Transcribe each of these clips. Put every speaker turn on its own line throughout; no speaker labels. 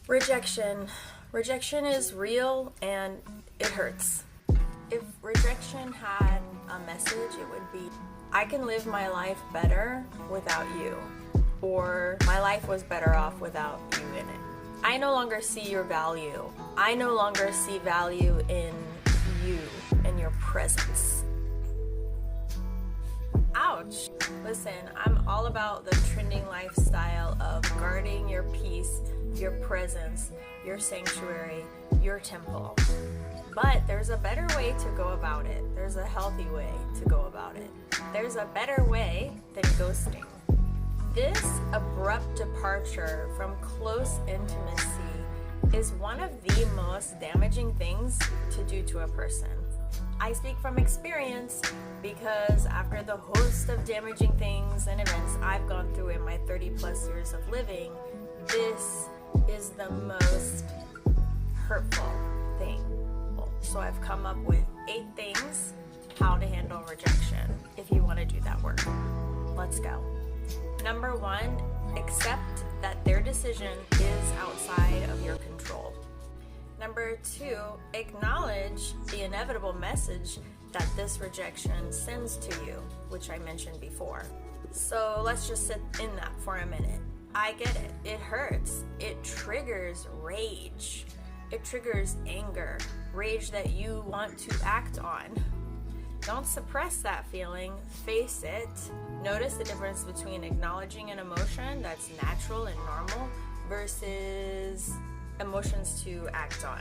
Rejection. Rejection is real and it hurts. If rejection had a message, it would be, I can live my life better without you, or my life was better off without you in it. I no longer see your value. I no longer see value in you and your presence. Ouch. Listen, I'm all about the trending lifestyle of guarding your peace, your presence, your sanctuary, your temple. But there's a better way to go about it. There's a healthy way to go about it. There's a better way than ghosting. This abrupt departure from close intimacy is one of the most damaging things to do to a person. I speak from experience because after the host of damaging things and events I've gone through in my 30 plus years of living, this is the most hurtful thing. So I've come up with 8 things how to handle rejection if you want to do that work. Let's go. Number 1, accept that their decision is outside of your control. Number 2, acknowledge the inevitable message that this rejection sends to you, which I mentioned before. So let's just sit in that for a minute. I get it. It hurts. It triggers rage. It triggers anger, rage that you want to act on. Don't suppress that feeling. Face it. Notice the difference between acknowledging an emotion that's natural and normal versus emotions to act on.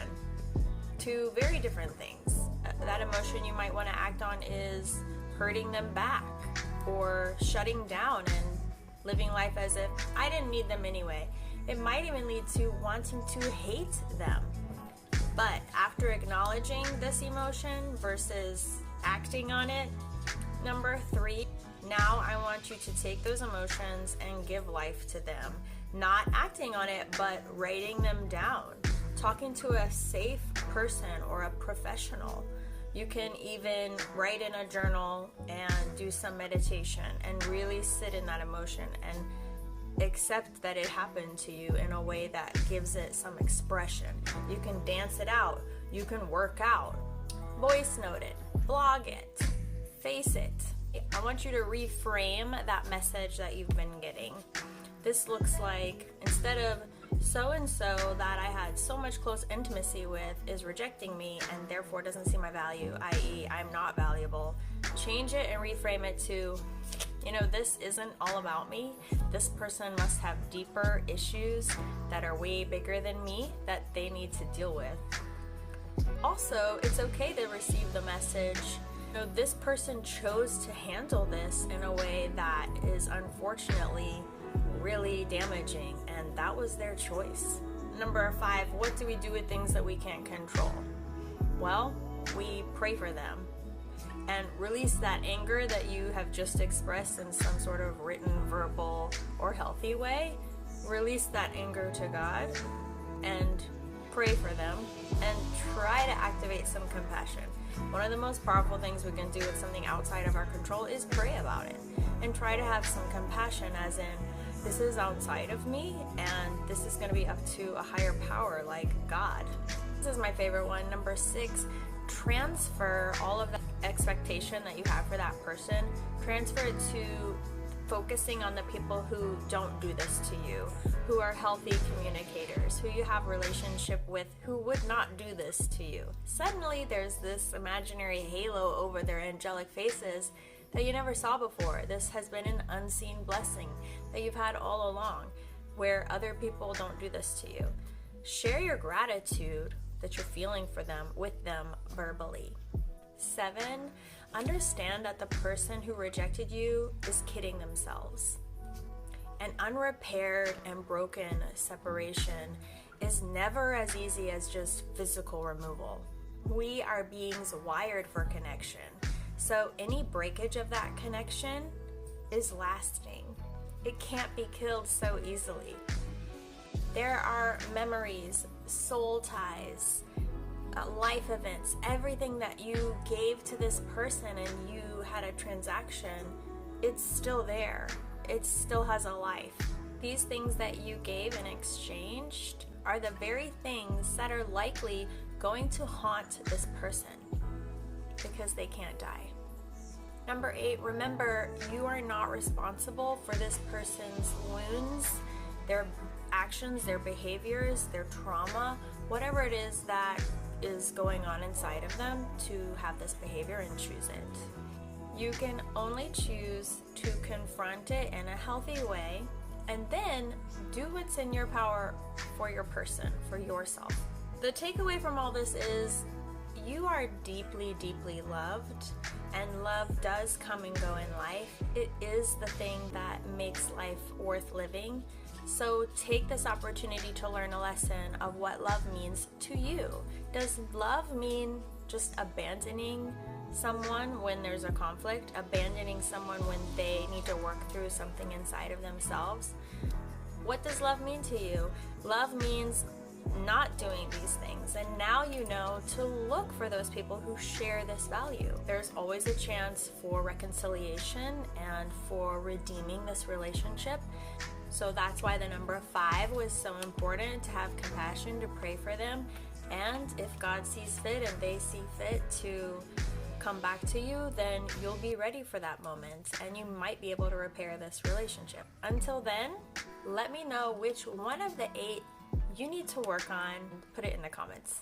2 very different things. That emotion you might want to act on is hurting them back or shutting down and living life as if I didn't need them anyway. It might even lead to wanting to hate them. But after acknowledging this emotion versus acting on it, number 3, now I want you to take those emotions and give life to them. Not acting on it, but writing them down. Talking to a safe person or a professional. You can even write in a journal and do some meditation and really sit in that emotion and accept that it happened to you in a way that gives it some expression. You can dance it out. You can work out. Voice note it. Blog it. Face it. I want you to reframe that message that you've been getting. This looks like, instead of so-and-so that I had so much close intimacy with is rejecting me and therefore doesn't see my value, i.e. I'm not valuable, change it and reframe it to, this isn't all about me. This person must have deeper issues that are way bigger than me that they need to deal with. Also, it's okay to receive the message, this person chose to handle this in a way that is unfortunately really damaging, and that was their choice. Number 5, what do we do with things that we can't control? Well, we pray for them and release that anger that you have just expressed in some sort of written, verbal, or healthy way. Release that anger to God and pray for them and try to activate some compassion. One of the most powerful things we can do with something outside of our control is pray about it and try to have some compassion, as in, this is outside of me and this is going to be up to a higher power like God. This is my favorite one. Number 6, transfer all of the expectation that you have for that person. Transfer it to focusing on the people who don't do this to you, who are healthy communicators, who you have a relationship with, who would not do this to you. Suddenly there's this imaginary halo over their angelic faces that you never saw before. This has been an unseen blessing that you've had all along, where other people don't do this to you. Share your gratitude that you're feeling for them with them verbally. 7, understand that the person who rejected you is kidding themselves. An unrepaired and broken separation is never as easy as just physical removal. We are beings wired for connection. So any breakage of that connection is lasting. It can't be killed so easily. There are memories, soul ties, life events, everything that you gave to this person and you had a transaction, it's still there. It still has a life. These things that you gave and exchanged are the very things that are likely going to haunt this person because they can't die. Number 8, remember, you are not responsible for this person's wounds, their actions, their behaviors, their trauma, whatever it is that is going on inside of them to have this behavior and choose it. You can only choose to confront it in a healthy way and then do what's in your power for your person, for yourself. The takeaway from all this is you are deeply, deeply loved, and love does come and go in life. It is the thing that makes life worth living. So take this opportunity to learn a lesson of what love means to you. Does love mean just abandoning someone when there's a conflict, abandoning someone when they need to work through something inside of themselves? What does love mean to you? Love means not doing these things, and now you know to look for those people who share this value. There's always a chance for reconciliation and for redeeming this relationship. So that's why the number 5 was so important, to have compassion, to pray for them, and if God sees fit and they see fit to come back to you, then you'll be ready for that moment and you might be able to repair this relationship. Until then, let me know which one of the 8 you need to work on. Put it in the comments.